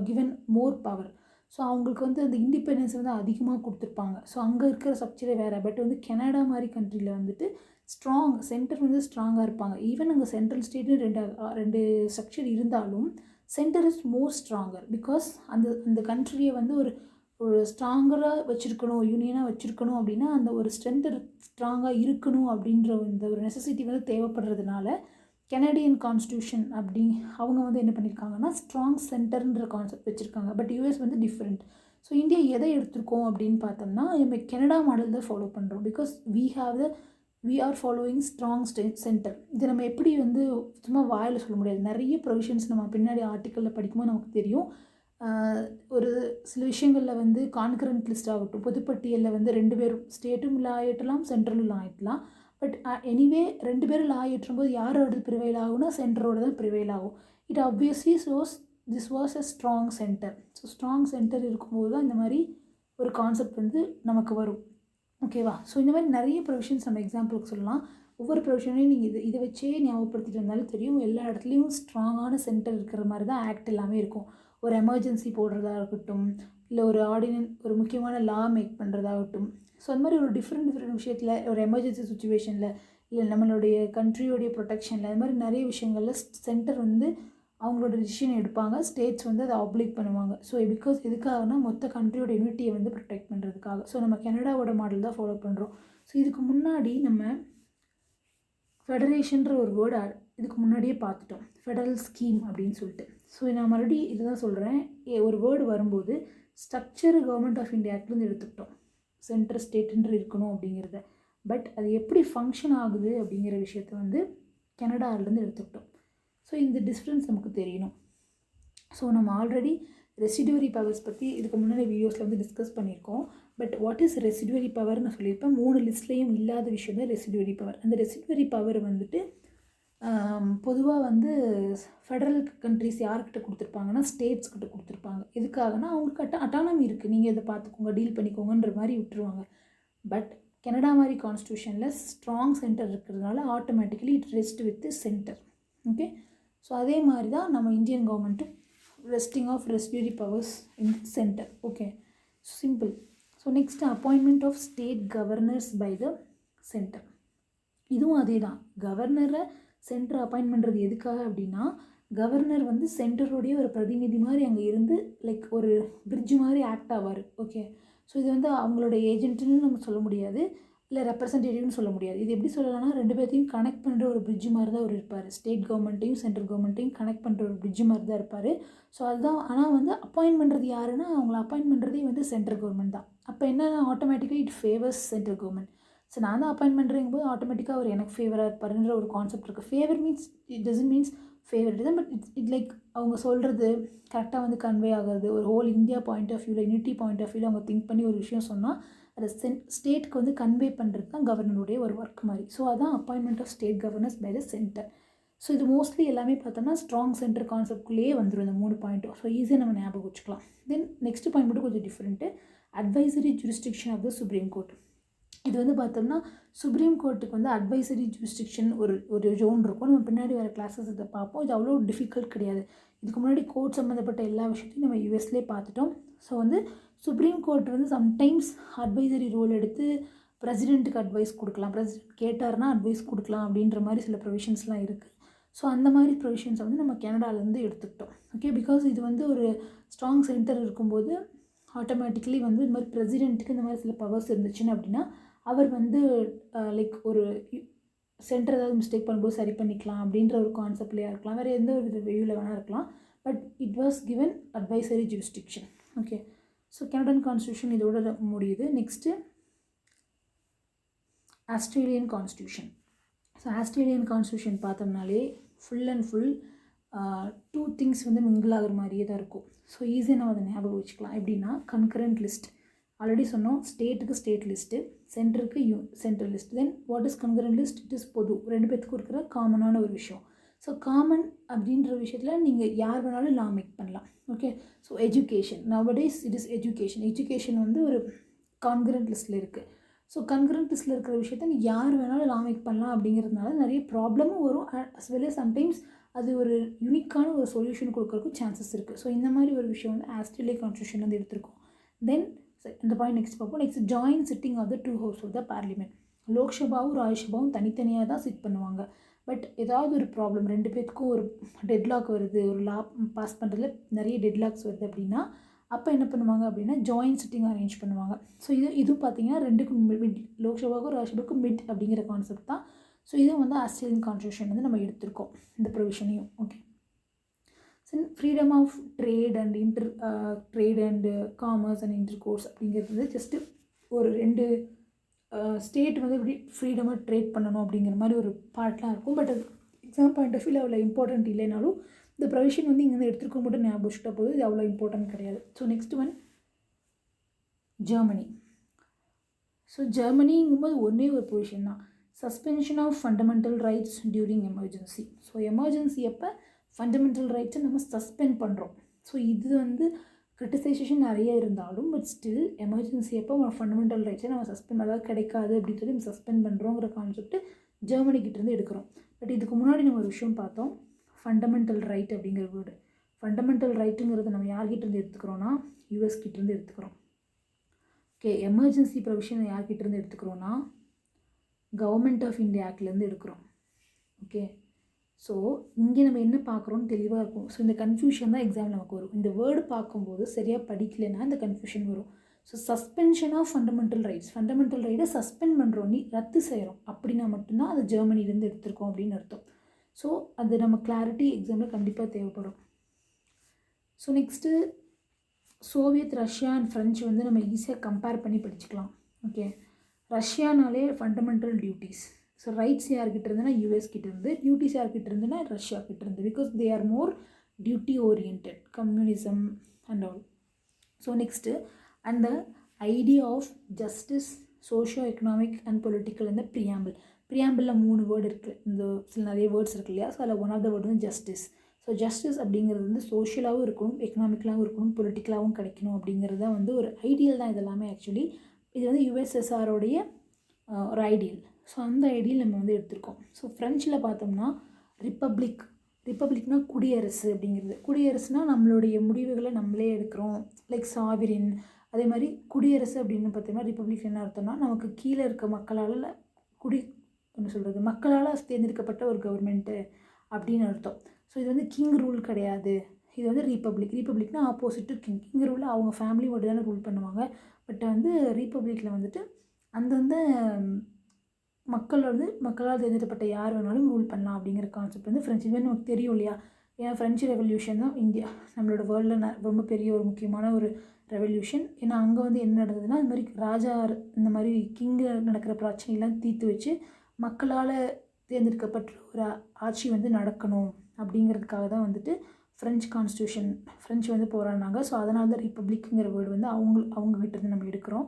கிவன் மோர் பவர். ஸோ அவங்களுக்கு வந்து அந்த இண்டிபெண்டன்ஸ் வந்து அதிகமாக கொடுத்துருப்பாங்க. ஸோ அங்கே இருக்கிற ஸ்ட்ரக்சரே வேறு. பட் வந்து கனடா மாதிரி கண்ட்ரியில் வந்துட்டு சென்டர் வந்து ஸ்ட்ராங்காக இருப்பாங்க. ஈவன் அங்கே சென்ட்ரல் ஸ்டேட்னு ரெண்டு ஸ்ட்ரக்சர் இருந்தாலும் centre is more stronger. Because அந்த கண்ட்ரியை வந்து ஒரு ஸ்ட்ராங்கராக வச்சுருக்கணும், யூனியனாக வச்சுருக்கணும் அப்படின்னா அந்த ஒரு ஸ்ட்ரென்த்து ஸ்ட்ராங்காக இருக்கணும் அப்படின்ற இந்த ஒரு நெசசிட்டி வந்து தேவைப்படுறதுனால கனடியன் கான்ஸ்டியூஷன் அவங்க வந்து என்ன பண்ணியிருக்காங்கன்னா ஸ்ட்ராங் சென்டர்ன்ற கான்செப்ட் வச்சுருக்காங்க. பட் யூஎஸ் வந்து டிஃப்ரெண்ட். ஸோ இந்தியா எதை எடுத்திருக்கோம் அப்படின்னு பார்த்தோம்னா நம்ம கனடா மாடல் தான் ஃபாலோ பண்ணுறோம். Because we are following strong centre. இது நம்ம எப்படி வந்து சும்மா வாயில் சொல்ல முடியாது. நிறைய ப்ரொவிஷன்ஸ் நம்ம பின்னாடி ஆர்டிக்கலில் படிக்கும்போது நமக்கு தெரியும். ஒரு சில விஷயங்களில் வந்து கான்கரண்ட் லிஸ்ட் ஆகட்டும், பொதுப்பட்டியலில் வந்து 2 பேரும் ஸ்டேட்டும் லா ஆகிட்டலாம், சென்ட்ரலும் லா ஆகிட்டலாம். பட் எனிவே 2 பேரும் லா ஏற்றும்போது யாரோடது ப்ரிவைல் ஆகும்னா சென்டரோட தான் ப்ரிவைல் ஆகும். It obviously shows this was a strong centre. So strong centre இருக்கும்போது தான் இந்த மாதிரி ஒரு கான்செப்ட் வந்து நமக்கு வரும். ஓகேவா? ஸோ இந்த மாதிரி நிறைய ப்ரொவிஷன்ஸ் நம்ம எக்ஸாம்பிளுக்கு சொல்லலாம். ஒவ்வொரு ப்ரொவிஷனையும் நீங்கள் இதை வச்சே ஞாபகப்படுத்திட்டு இருந்தாலும் தெரியும். எல்லா இடத்துலையும் ஸ்ட்ராங்கான சென்டர் இருக்கிற மாதிரி தான் ஆக்ட் எல்லாமே இருக்கும். ஒரு எமர்ஜென்சி போடுறதா இருக்கட்டும், இல்லை ஒரு முக்கியமான லா மேக் பண்ணுறதாகட்டும். ஸோ அந்த மாதிரி ஒரு டிஃப்ரெண்ட் விஷயத்தில் ஒரு எமர்ஜென்சி சுச்சுவேஷனில் இல்லை நம்மளுடைய கண்ட்ரியோடைய ப்ரொடெக்ஷனில் அது மாதிரி நிறைய விஷயங்களில் சென்டர் வந்து அவங்களோட டிசிஷன் எடுப்பாங்க. ஸ்டேட்ஸ் வந்து அதை ஆப்ளிக் பண்ணுவாங்க. ஸோ பிகாஸ் எதுக்காகனா மொத்த கண்ட்ரியோட யூனிட்டியை வந்து ப்ரொடெக்ட் பண்ணுறதுக்காக. ஸோ நம்ம கனடாவோட மாடல் தான் ஃபாலோ பண்ணுறோம். ஸோ இதுக்கு முன்னாடி நம்ம ஃபெடரேஷன்ற ஒரு வேர்டு இதுக்கு முன்னாடியே பார்த்துட்டோம். ஃபெடரல் ஸ்கீம் அப்படின்னு சொல்லிட்டு. ஸோ நான் மறுபடியும் இதுதான் சொல்கிறேன். ஒரு வேர்டு வரும்போது ஸ்ட்ரக்சர் கவர்மெண்ட் ஆஃப் இந்தியா ஆக்ட்லேருந்து எடுத்துக்கிட்டோம். சென்ட்ரல் ஸ்டேட்டுன்ற இருக்கணும் அப்படிங்கிறத. பட் அது எப்படி ஃபங்க்ஷன் ஆகுது அப்படிங்கிற விஷயத்த வந்து கனடாவிலேருந்து எடுத்துக்கிட்டோம். ஸோ இந்த டிஃப்ரென்ஸ் நமக்கு தெரியணும். ஸோ நம்ம ஆல்ரெடி ரெசிடுவரி பவர்ஸ் பற்றி இதுக்கு முன்னாடி வீடியோஸில் வந்து டிஸ்கஸ் பண்ணியிருக்கோம். பட் வாட் இஸ் ரெசிடுவரி பவர் நான் சொல்லியிருப்பேன். 3 லிஸ்ட்லேயும் இல்லாத விஷயம் தான் ரெசிடுவரி பவர். அந்த ரெசிடுவரி பவர் வந்துட்டு பொதுவாக வந்து ஃபெடரல் கண்ட்ரிஸ் யார்கிட்ட கொடுத்துருப்பாங்கன்னா ஸ்டேட்ஸ் கிட்ட கொடுத்துருப்பாங்க. எதுக்காகனா அவங்களுக்கு அட்டானமி இருக்குது, நீங்கள் இதை பார்த்துக்கோங்க, டீல் பண்ணிக்கோங்கன்ற மாதிரி விட்டுருவாங்க. பட் கனடா மாதிரி கான்ஸ்டியூஷனில் ஸ்ட்ராங் சென்டர் இருக்கிறதுனால automatically it rest with centre. Okay. So அதே மாதிரி தான் நம்ம இந்தியன் கவர்மெண்ட்டும் resting of residuary powers in centre. Okay, simple. So next appointment of state governors by the centre. இதுவும் அதே தான். கவர்னரை சென்டர் அப்பாயின்ட் பண்ணுறது எதுக்காக அப்படின்னா கவர்னர் வந்து சென்டருடைய ஒரு பிரதிநிதி மாதிரி அங்கே இருந்து லைக் ஒரு பிரிட்ஜ் மாதிரி ஆக்ட் ஆவார். ஓகே. ஸோ இது வந்து அவங்களோட ஏஜென்ட்டுன்னு நம்ம சொல்ல முடியாது, இல்லை ரெப்ரசன்டேட்டிவ்னு சொல்ல முடியாது. இது எப்படி சொல்லலாம்னா 2 பேர்த்தையும் கனெக்ட் பண்ணுற ஒரு பிரிட்ஜ் மாதிரி தான் அவர் இருப்பார். ஸ்டேட் கவர்மெண்ட்டையும் சென்ட்ரல் கவர்மெண்ட்டையும் கனெக்ட் பண்ணுற ஒரு பிரிட்ஜ் மாதிரி தான் இருப்பார். ஸோ அதுதான். ஆனால் வந்து அப்பாயின்ட் பண்ணுறது யாருன்னா அவங்கள அப்பாயின்ட் பண்ணுறதே வந்து சென்ட்ரல் கவர்மெண்ட் தான். அப்போ என்ன, ஆட்டோமேட்டிக்காக it favours central government. So நான் தான் அப்பாயின்ட் பண்ணுறேங்கும்போது ஆட்டோமேட்டிக்காக அவர் எனக்கு ஃபேவராக இருப்பாருன்ற ஒரு கான்செப்ட் இருக்குது. Favour means it doesn't means favouritism, but it like அவங்க சொல்கிறது கரெக்டாக வந்து கன்வே ஆகிறது. ஒரு ஹோல் இந்தியா பாயிண்ட் ஆஃப் வியூவில், யூனிட்டி பாயிண்ட் ஆஃப் வியூவில் அவங்க திங்க் பண்ணி ஒரு விஷயம் சொன்னால் அதை ஸ்டேட்க்கு வந்து கன்வே பண்ணுறது தான் கவர்னருடைய ஒரு ஒர்க் மாதிரி. ஸோ அதான் appointment of state governors by the centre. So இது மோஸ்ட்லி எல்லாமே பார்த்தோம்னா ஸ்ட்ராங் சென்டர் கான்செப்ட்குள்ளேயே வந்துடும் இந்த 3 பாயிண்ட்டும். ஸோ ஈஸியாக நம்ம ஞாபகம் வச்சுக்கலாம். தென் நெக்ஸ்ட் பாயிண்ட் மட்டும் கொஞ்சம் different. Advisory jurisdiction of the supreme court. இது வந்து பார்த்தோம்னா சுப்ரீம் கோர்ட்டுக்கு வந்து அட்வைசரி ஜூரிஸ்டிக்ஷன் ஒரு ஜோன் இருக்கும். நம்ம பின்னாடி வர கிளாஸஸ் இதை பார்ப்போம். இது அவ்வளோ டிஃபிகல்ட் கிடையாது. இதுக்கு முன்னாடி கோர்ட் சம்மந்தப்பட்ட எல்லா விஷயத்தையும் நம்ம யூஎஸ்லேயே பார்த்துட்டோம். ஸோ வந்து சுப்ரீம் கோர்ட் வந்து சம்டைம்ஸ் அட்வைசரி ரோல் எடுத்து பிரசிடெண்ட்டுக்கு அட்வைஸ் கொடுக்கலாம், பிரசிடெண்ட் கேட்டார்னா அட்வைஸ் கொடுக்கலாம் அப்படின்ற மாதிரி சில ப்ரொவிஷன்ஸ்லாம் இருக்குது. ஸோ அந்த மாதிரி ப்ரொவிஷன்ஸை வந்து நம்ம கனடாலேருந்து எடுத்துக்கிட்டோம். ஓகே. பிகாஸ் இது வந்து ஒரு ஸ்ட்ராங் சென்டர் இருக்கும்போது ஆட்டோமேட்டிக்கலி வந்து இந்த மாதிரி பிரசிடெண்ட்டுக்கு இந்த மாதிரி சில பவர்ஸ் இருந்துச்சுன்னு அப்படின்னா அவர் வந்து லைக் ஒரு சென்டர் ஏதாவது மிஸ்டேக் பண்ணும்போது சரி பண்ணிக்கலாம் அப்படின்ற ஒரு கான்செப்ட்லேயே இருக்கலாம், வேறு எந்த ஒரு வியூவில் வேணால் இருக்கலாம். But it was given advisory jurisdiction. Okay. So Canadian constitution இதோட முடியுது. Next Australian constitution. So Australian constitution பார்த்தோம்னாலே ஃபுல் அண்ட் ஃபுல் 2 திங்ஸ் வந்து மிங்கிள் ஆகிற மாதிரியே தான் இருக்கும். ஸோ ஈஸியாக நம்ம அதை ஞாபகம் வச்சுக்கலாம். எப்படின்னா கன்கரண்ட் லிஸ்ட் ஆல்ரெடி சொன்னோம். ஸ்டேட்டுக்கு ஸ்டேட் லிஸ்ட்டு, சென்டருக்கு central list. Then what is concurrent list? It is பொது, 2 பேத்துக்கும் இருக்கிற காமனான ஒரு விஷயம். ஸோ காமன் அப்படின்ற விஷயத்தில் நீங்கள் யார் வேணாலும் லா மேக் பண்ணலாம். Okay. So education, nowadays it is education வந்து ஒரு கான்கரண்ட் லிஸ்ட்டில் இருக்குது. ஸோ கன்கரண்ட் லிஸ்ட்டில் இருக்கிற விஷயத்த நீ யார் வேணாலும் லா மேக் பண்ணலாம் அப்படிங்கிறதுனால நிறைய ப்ராப்ளமும் வரும். அஸ் வெல் as சம்டைம்ஸ் அது ஒரு யூனிக்கான ஒரு சொல்யூஷன் கொடுக்கறதுக்கும் சான்சஸ் இருக்குது. ஸோ இந்த மாதிரி ஒரு விஷயம் வந்து ஆஸ்திரேலியா கான்ஸ்டியூஷன் வந்து எடுத்திருக்கோம். தென் இந்த பாயிண்ட் நெக்ஸ்ட் பார்ப்போம். Next joint sitting of the 2 house of the parliament. லோக்சபாவும் ராஜ்யசபாவும் தனித்தனியாக தான் சிட் பண்ணுவாங்க. பட் ஏதாவது ஒரு ப்ராப்ளம் 2 பேத்துக்கும் ஒரு டெட்லாக் வருது, ஒரு லா பாஸ் பண்ணுறதுல நிறைய டெட்லாக்ஸ் வருது அப்படின்னா அப்போ என்ன பண்ணுவாங்க அப்படின்னா ஜாயின்ட் சிட்டிங் அரேஞ்ச் பண்ணுவாங்க. ஸோ இதுவும் பார்த்தீங்கன்னா 2க்கும் மிட், லோக்சபாவுக்கும் ராஜ்யசபாவுக்கும் மிட் அப்படிங்கிற கான்செப்ட் தான். ஸோ இதுவும் வந்து ஆஸ்திரேலியன் கான்ஸ்டியூஷன் வந்து நம்ம எடுத்திருக்கோம் இந்த ப்ரொவிஷனையும். Okay. Freedom of trade and trade and commerce and intercourse அப்படிங்கிறது வந்து ஜஸ்ட்டு ஒரு 2 ஸ்டேட் வந்து எப்படி ஃப்ரீடமாக ட்ரேட் பண்ணணும் அப்படிங்கிற மாதிரி ஒரு பார்ட்லாம் இருக்கும். பட் அது எக்ஸாம் பாயிண்ட் ஆஃப் வியூவில் அவ்வளோ இம்பார்ட்டன்ட் இல்லைனாலும் இந்த ப்ரொவிஷன் வந்து இங்கேருந்து எடுத்துருக்க மட்டும் ஞாபகம் வச்சுட்டா போது இது அவ்வளோ இம்பார்ட்டன்ட் கிடையாது. So next one Germany. So ஜெர்மனிங்கும்போது ஒன்றே ஒரு பொசிஷன் தான், suspension of fundamental rights during emergency. So emergency அப்போ ஃபண்டமெண்டல் ரைட்ஸை நம்ம சஸ்பெண்ட் பண்ணுறோம். ஸோ இது வந்து கிரிட்டிசைசேஷன் நிறைய இருந்தாலும் பட் ஸ்டில் எமர்ஜென்சி அப்போ ஃபண்டமெண்டல் ரைட்ஸை நம்ம சஸ்பெண்ட், அதாவது கிடைக்காது அப்படின்னு சொல்லி நம்ம சஸ்பெண்ட் பண்ணுறோங்கிற கான்செப்ட் ஜெர்மனிக்கிட்டேருந்து எடுக்கிறோம். பட் இதுக்கு முன்னாடி நம்ம ஒரு விஷயம் பார்த்தோம், ஃபண்டமெண்டல் ரைட் அப்படிங்கிற வேர்டு. ஃபண்டமெண்டல் ரைட்டுங்கிறது நம்ம யார்கிட்டேருந்து எடுத்துக்கிறோன்னா யூஎஸ்கிட்டேருந்து எடுத்துக்கிறோம். ஓகே, எமர்ஜென்சி ப்ரொவிஷன் யார்கிட்டேருந்து எடுத்துக்கிறோன்னா கவர்மெண்ட் ஆஃப் இந்தியா ஆக்ட்லேருந்து எடுக்கிறோம். ஓகே, ஸோ இங்கே நம்ம என்ன பார்க்குறோன்னு தெளிவாக இருக்கும். ஸோ இந்த கன்ஃபியூஷன் தான் எக்ஸாம் நமக்கு வரும். இந்த வேர்டு பார்க்கும்போது சரியாக படிக்கலைன்னா இந்த கன்ஃபியூஷன் வரும். So suspension of fundamental rights, fundamental ரைட்டை சஸ்பெண்ட் பண்ணுறோம், நீ ரத்து செய்கிறோம் அப்படின்னா மட்டும்தான் அது ஜெர்மனிலேருந்து எடுத்திருக்கோம் அப்படின்னு அர்த்தம். ஸோ அது நம்ம கிளாரிட்டி எக்ஸாமில் கண்டிப்பாக தேவைப்படும். So next Soviet, Russia and French வந்து நம்ம ஈஸியாக கம்பேர் பண்ணி படிச்சுக்கலாம். ஓகே, ரஷ்யானாலே ஃபண்டமெண்டல் டியூட்டிஸ். ஸோ ரைட்ஸ் யார்கிட்ட இருந்துன்னா யூஎஸ்கிட்ட இருந்து, டியூட்டிஸ் யார்கிட்ட இருந்துன்னா ரஷ்யா கிட்ட இருந்து, because they are more duty orient, communism and all. So next அந்த idea of justice, socio economic and political இந்த ப்ரியாம்பிளில் 3 வேர்டு இருக்குது, இந்த சில நிறைய வேர்ட்ஸ் இருக்கு இல்லையா. ஸோ அதில் ஒன் ஆஃப் த வேர்டு வந்து ஜஸ்டிஸ். ஸோ ஜஸ்டிஸ் அப்படிங்கிறது வந்து சோஷியலாகவும் இருக்கணும், எக்கனாமிக்கலாகவும் இருக்கணும், பொலிட்டிக்கலாகவும் கிடைக்கணும் அப்படிங்கிறது தான் வந்து ஒரு ஐடியல் தான். இதெல்லாமே ஆக்சுவலி இது வந்து யுஎஸ்எஸ்ஆரோடைய ஒரு ஐடியல். ஸோ அந்த ஐடியல் நம்ம வந்து எடுத்திருக்கோம். ஸோ ஃப்ரெஞ்சில் பார்த்தோம்னா ரிப்பப்ளிக்னா குடியரசு அப்படிங்கிறது. குடியரசுனால் நம்மளுடைய முடிவுகளை நம்மளே எடுக்கிறோம், லைக் சாவரின். அதே மாதிரி குடியரசு அப்படின்னு பார்த்தோம்னா ரிப்பப்ளிக் என்ன அர்த்தம்னா நமக்கு கீழே இருக்க மக்களால் என்ன சொல்கிறது, மக்களால் தேர்ந்தெடுக்கப்பட்ட ஒரு கவர்மெண்ட்டு அப்படின்னு அர்த்தம். ஸோ இது வந்து கிங் ரூல் கிடையாது, இது வந்து ரிப்பப்ளிக்னா ஆப்போசிட் டு கிங் ரூலில் அவங்க ஃபேமிலி மட்டும் தானே ரூல் பண்ணுவாங்க. பட் வந்து ரிப்பப்ளிக்கில் வந்துட்டு அந்தந்த மக்களால் தேர்ந்தெடுக்கப்பட்ட யார் வேணாலும் ரூல் பண்ணலாம் அப்படிங்கிற கான்செப்ட் வந்து ஃப்ரெஞ்சு. இதுவே நமக்கு தெரியும் இல்லையா, ஏன்னா ஃப்ரெஞ்சு ரெவல்யூஷன் தான் இந்தியா நம்மளோட வேர்ல்டில் ரொம்ப பெரிய ஒரு முக்கியமான ஒரு ரெவல்யூஷன். ஏன்னா அங்கே வந்து என்ன நடந்ததுன்னா, இந்த மாதிரி ராஜா இந்த மாதிரி கிங்கில் நடக்கிற பிரச்சனைலாம் தீர்த்து வச்சு மக்களால் தேர்ந்தெடுக்கப்பட்ட ஒரு ஆட்சி வந்து நடக்கணும் அப்படிங்கிறதுக்காக தான் வந்துட்டு ஃப்ரெஞ்சு வந்து போராடினாங்க. ஸோ அதனால தான் ரிப்பப்ளிக்குங்கிற வேர்டு வந்து அவங்ககிட்ட நம்ம எடுக்கிறோம்.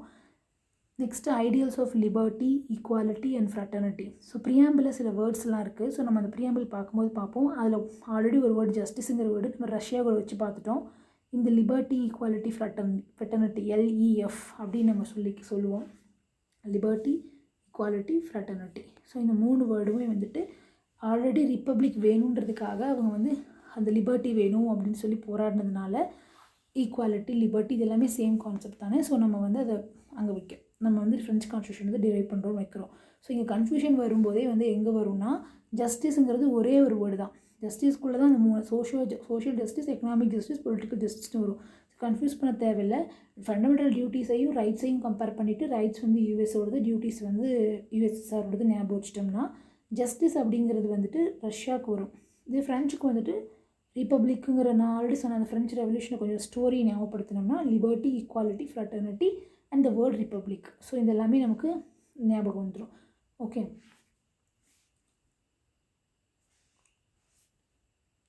Next ideals of liberty, equality and fraternity. So ப்ரியாம்பிளில் சில வேர்ட்ஸ்லாம் இருக்குது. ஸோ நம்ம அந்த ப்ரியாம்பிள் பார்க்கும்போது பார்ப்போம், அதில் ஆல்ரெடி ஒரு வேர்டு ஜஸ்டிஸுங்கிற வேர்டு நம்ம ரஷ்யாவோட வச்சு பார்த்துட்டோம். இந்த லிபர்ட்டி, ஈக்குவாலிட்டி, ஃப்ரெட்டர்னிட்டி, LEF அப்படின்னு நம்ம சொல்லுவோம். Liberty, equality, fraternity. ஸோ இந்த 3 வேர்டுமே வந்துட்டு ஆல்ரெடி ரிப்பப்ளிக் வேணுன்றதுக்காக அவங்க வந்து அந்த லிபர்ட்டி வேணும் அப்படின்னு சொல்லி போராடினதுனால ஈக்குவாலிட்டி, லிபர்ட்டி இது எல்லாமே சேம் கான்செப்ட் தானே. ஸோ நம்ம வந்து அதை அங்கே நம்ம வந்து ஃப்ரெஞ்ச் கான்ஸ்டியூஷன் வந்து டிரைவ் பண்ணுறோம் வைக்கிறோம். ஸோ இங்கே கன்ஃபியூஷன் வரும்போதே வந்து எங்கே வரும்னா, ஜஸ்டிஸுங்கிறது ஒரே ஒரு வேர்டு தான். ஜஸ்டிஸ்குள்ளே தான் அந்த social justice, economic justice, political ஜஸ்டிஸ்னு வரும். கன்ஃபியூஸ் பண்ண தேவையில்லை. ஃபண்டமெண்டல் டியூட்டிஸையும் ரைட்ஸையும் கம்பேர் பண்ணிவிட்டு ரைட்ஸ் வந்து யூஎஸோடது, டியூட்டிஸ் வந்து யூஎஸ்எஸ்ஆரோடது ஞாபகம் வச்சிட்டோம்னா, ஜஸ்டிஸ் அப்படிங்கிறது வந்துட்டு ரஷ்யாவுக்கு வரும். இது ஃப்ரெஞ்சுக்கு வந்துட்டு ரிப்பப்ளிக்குங்கிற, நான் ஆல்ரெடி சொன்ன அந்த ஃப்ரெஞ்ச் ரெவல்யூஷனை கொஞ்சம் ஸ்டோரி ஞாபகப்படுத்தினோம்னா, liberty, equality, fraternity and the word republic. So இது எல்லாமே நமக்கு ஞாபகம் வந்துடும். ஓகே,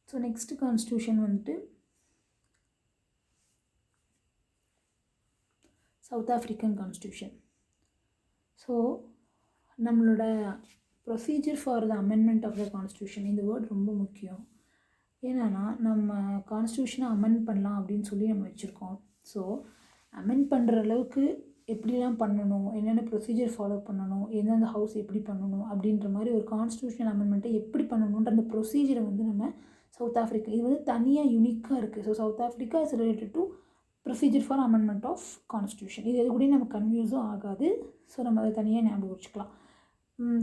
ஸோ நெக்ஸ்ட் கான்ஸ்டியூஷன் வந்துட்டு சவுத் ஆஃப்ரிக்கன் கான்ஸ்டியூஷன். ஸோ நம்மளோட procedure for the amendment of the constitution, இந்த வேர்ட் ரொம்ப முக்கியம். ஏன்னா நம்ம கான்ஸ்டியூஷனை அமெண்ட் பண்ணலாம் அப்படின்னு சொல்லி நம்ம வச்சுருக்கோம். ஸோ அமெண்ட் பண்ணுற அளவுக்கு எப்படிலாம் பண்ணணும், என்னென்ன ப்ரொசீஜர் ஃபாலோ பண்ணணும், எந்தெந்த ஹவுஸ் எப்படி பண்ணணும் அப்படின்ற மாதிரி ஒரு கான்ஸ்டியூஷனல் அமெண்ட்மெண்ட்டை எப்படி பண்ணணுன்ற அந்த ப்ரொசீஜரை வந்து நம்ம சவுத் ஆஃப்ரிக்கா இது வந்து தனியாக யூனிக்காக இருக்குது. So South Africa is related to procedure for amendment of constitution. இது எது கூட நம்ம கன்ஃபியூஸும் ஆகாது. ஸோ நம்ம அதை தனியாக ஞாபகம் வச்சுக்கலாம்.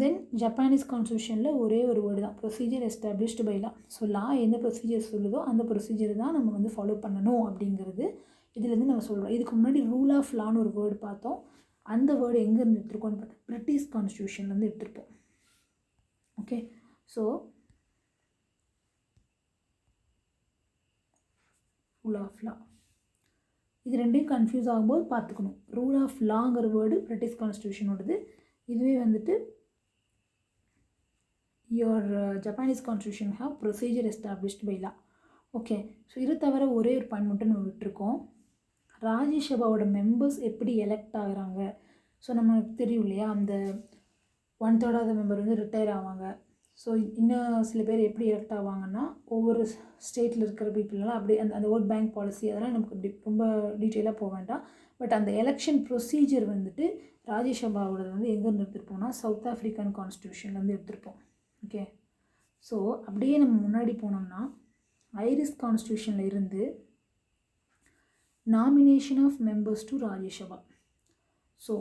தென் ஜப்பானீஸ் கான்ஸ்டியூஷனில் ஒரே ஒரு வேர்டு தான், procedure established by law. So law எந்த ப்ரொசீஜர் சொல்லுதோ அந்த ப்ரொசீஜர் தான் நம்ம வந்து ஃபாலோ பண்ணணும் அப்படிங்கிறது இதுலேருந்து நம்ம சொல்கிறோம். இதுக்கு முன்னாடி ரூல் ஆஃப் லான்னு ஒரு வேர்டு பார்த்தோம். அந்த வேர்டு எங்கேருந்து எடுத்துருக்கோன்னு பார்த்தா பிரிட்டிஷ் கான்ஸ்டியூஷன்லேருந்து எடுத்திருப்போம். Okay, so rule of law. இது ரெண்டையும் கன்ஃபியூஸ் ஆகும்போது பார்த்துக்கணும். ரூல் ஆஃப் லாங்கிற வேர்டு பிரிட்டிஷ் கான்ஸ்டியூஷனோடது, இதுவே வந்துட்டு your Japanese constitution have procedure established by law. Okay, so இது தவிர ஒரே ஒரு பாயிண்ட் மட்டும் நம்ம விட்டுருக்கோம். ராஜ்யசபாவோட மெம்பர்ஸ் எப்படி எலெக்ட் ஆகுறாங்க. ஸோ நமக்கு தெரியும் இல்லையா, அந்த 1/3 ஆஃப் த மெம்பர் வந்து ரிட்டையர் ஆவாங்க. ஸோ இன்னும் சில பேர் எப்படி எலெக்ட் ஆவாங்கன்னா, ஒவ்வொரு ஸ்டேட்டில் இருக்கிற பீப்புளெலாம் அப்படி அந்த ஓட் பேங்க் பாலிசி அதெல்லாம் நமக்கு ரொம்ப டீட்டெயிலாக போக வேண்டாம். பட் அந்த எலெக்ஷன் ப்ரொசீஜர் வந்துட்டு ராஜ்யசபாவோட வந்து எங்கேருந்து எடுத்துருப்போம்னா சவுத் ஆஃப்ரிக்கன் கான்ஸ்டியூஷன்லேருந்து எடுத்திருப்போம். ஓகே, ஸோ அப்படியே நம்ம முன்னாடி போனோம்னா ஐரிஷ் கான்ஸ்டியூஷனில் இருந்து nomination of members to Rajya Sabha. So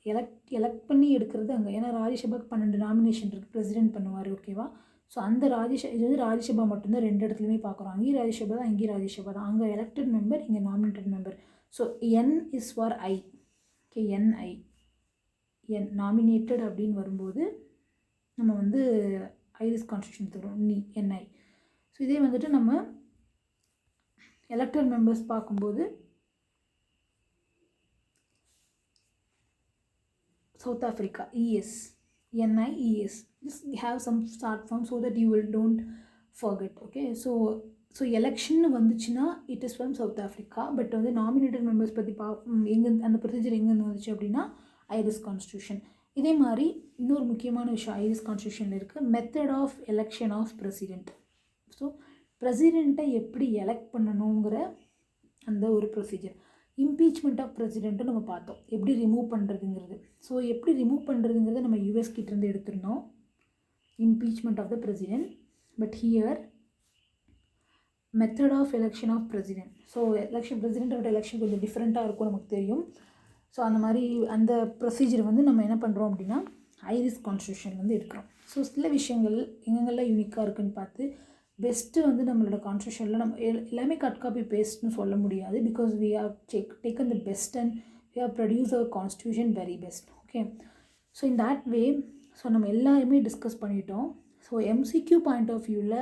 elect பண்ணி எடுக்கிறது அங்கே, ஏன்னா ராஜ்யசபாக்கு 12 நாமினேஷன் இருக்குது, பிரசிடென்ட் பண்ணுவார். ஓகேவா, ஸோ அந்த இது வந்து ராஜ்யசபா மட்டும்தான் 2 இடத்துலையுமே பார்க்குறோம். அங்கேயும் ராஜ்யசபா தான், இங்கேயும் ராஜ்யசபா தான். அங்கே எலெக்டட் மெம்பர், இங்கே nominated member. So N is for I. Okay, NI N nominated அப்படின்னு வரும்போது நம்ம வந்து ஐரிஷ் கான்ஸ்டியூஷன் தருவோம் NI. ஸோ இதே வந்துட்டு நம்ம எலெக்டட் மெம்பர்ஸ் பார்க்கும்போது South Africa ES NIES. Just have some start form so that you will don't forget. Okay, so election வந்துச்சுன்னா it is from South Africa. But வந்து நாமினேட்டட் மெம்பர்ஸ் பற்றி எங்கே அந்த ப்ரொசீஜர் எங்கேருந்து வந்துச்சு அப்படின்னா ஐரிஷ் கான்ஸ்டியூஷன். இதே மாதிரி இன்னொரு முக்கியமான விஷயம் ஐரிஷ் கான்ஸ்டியூஷனில் இருக்குது, method of election of president. So பிரசிடெண்ட்டை எப்படி எலெக்ட் பண்ணணுங்கிற அந்த ஒரு ப்ரொசீஜர். இம்பீச்மெண்ட் ஆஃப் பிரசிடெண்ட்டும் நம்ம பார்த்தோம், எப்படி ரிமூவ் பண்ணுறதுங்கிறது. ஸோ எப்படி ரிமூவ் பண்ணுறதுங்கிறத நம்ம US கிட்டேருந்து எடுத்துருந்தோம், impeachment of the president. But here method of election of president. So பிரசிடெண்ட்டோட எலெக்ஷன் கொஞ்சம் டிஃப்ரெண்ட்டாக இருக்கும், நமக்கு தெரியும். ஸோ அந்த மாதிரி அந்த ப்ரொசீஜர் வந்து நம்ம என்ன பண்ணுறோம் அப்படின்னா ஐரிஷ் கான்ஸ்டியூஷன் வந்து எடுக்கிறோம். ஸோ சில விஷயங்கள் எங்கெங்கெல்லாம் யூனிக்காக இருக்குதுன்னு பார்த்து பெஸ்ட்டு வந்து நம்மளோட கான்ஸ்டியூஷனில் நம்ம எல்லாமே கட் காப்பி பேஸ்ட்னு சொல்ல முடியாது. Because we have taken the best and we have produce our constitution very best. Okay, so in that way so நம்ம எல்லாருமே டிஸ்கஸ் பண்ணிட்டோம். ஸோ MCQ பாயிண்ட் ஆஃப் வியூவில்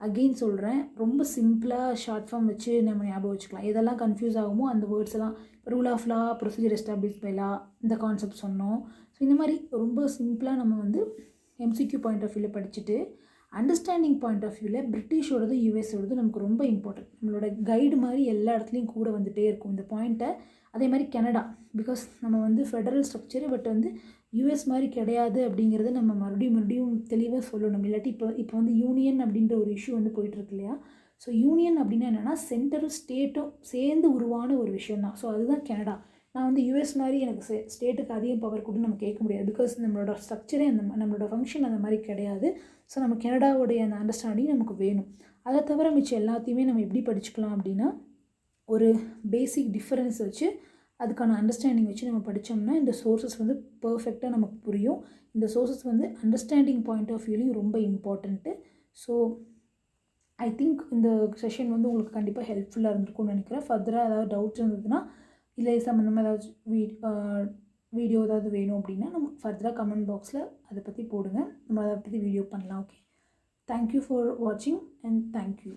அகெயின் சொல்கிறேன், ரொம்ப சிம்பிளாக ஷார்ட் ஃபார்ம் வச்சு நம்ம ஞாபகம் வச்சுக்கலாம். எதெல்லாம் கன்ஃபியூஸ் ஆகுமோ அந்த வேர்ட்ஸ் எல்லாம், rule of law, procedure establish by law, இந்த கான்செப்ட் சொன்னோம். ஸோ இந்த மாதிரி ரொம்ப சிம்பிளாக நம்ம வந்து MCQ பாயிண்ட் ஆஃப் வியூவில் படிச்சுட்டு அண்டர்ஸ்டாண்டிங் பாயிண்ட் ஆஃப் வியூவில் பிரிட்டிஷோடது யூஎஸோடது நமக்கு ரொம்ப இம்பார்ட்டன்ட். நம்மளோட கைடு மாதிரி எல்லா இடத்துலையும் கூட வந்துகிட்டே இருக்கும் இந்த பாயிண்ட்டை. அதே மாதிரி கனடா, பிகாஸ் நம்ம வந்து ஃபெடரல் ஸ்ட்ரக்சரு, பட் வந்து US மாதிரி கிடையாது அப்படிங்கிறத நம்ம மறுபடியும் தெளிவாக சொல்லணும். இல்லாட்டி இப்போ வந்து யூனியன் அப்படின்ற ஒரு இஷ்யூ வந்து போயிட்டுருக்கு இல்லையா. ஸோ யூனியன் அப்படின்னா என்னென்னா சென்டரும் ஸ்டேட்டும் சேர்ந்து உருவான ஒரு விஷயம் தான். ஸோ அதுதான் கனடா. நான் வந்து US மாதிரி எனக்கு ஸ்டேட்டுக்கு அதிகம் பவர் கூட நம்ம கேட்க முடியாது, பிகாஸ் நம்மளோட ஸ்ட்ரக்சரே நம்மளோட ஃபங்க்ஷன் அந்த மாதிரி கிடையாது. ஸோ நம்ம கனடாவுடைய அந்த அண்டர்ஸ்டாண்டிங் நமக்கு வேணும். அதை தவிர மிச்சம் எல்லாத்தையுமே நம்ம எப்படி படிச்சுக்கலாம் அப்படின்னா ஒரு பேசிக் டிஃபரன்ஸ் வச்சு அதுக்கான அண்டர்ஸ்டாண்டிங் வச்சு நம்ம படித்தோம்னா இந்த சோர்ஸஸ் வந்து பர்ஃபெக்டாக நமக்கு புரியும். இந்த சோர்ஸஸ் வந்து அண்டர்ஸ்டாண்டிங் பாயிண்ட் ஆஃப் வியூலையும் ரொம்ப இம்பார்ட்டண்ட்டு. ஸோ ஐ திங்க் இந்த செஷன் வந்து உங்களுக்கு கண்டிப்பாக ஹெல்ப்ஃபுல்லாக இருந்திருக்கும்னு நினைக்கிறேன். ஃபர்தராக ஏதாவது டவுட்ஸ் இருந்ததுன்னா இல்லை சம்மந்தமாக ஏதாவது வீடியோ ஏதாவது வேணும் அப்படின்னா நம்ம ஃபர்தராக கமெண்ட் பாக்ஸில் அதை பற்றி போடுங்க, நம்ம அதை பற்றி வீடியோ பண்ணலாம். ஓகே, தேங்க்யூ ஃபார் வாட்சிங் அண்ட் தேங்க்யூ.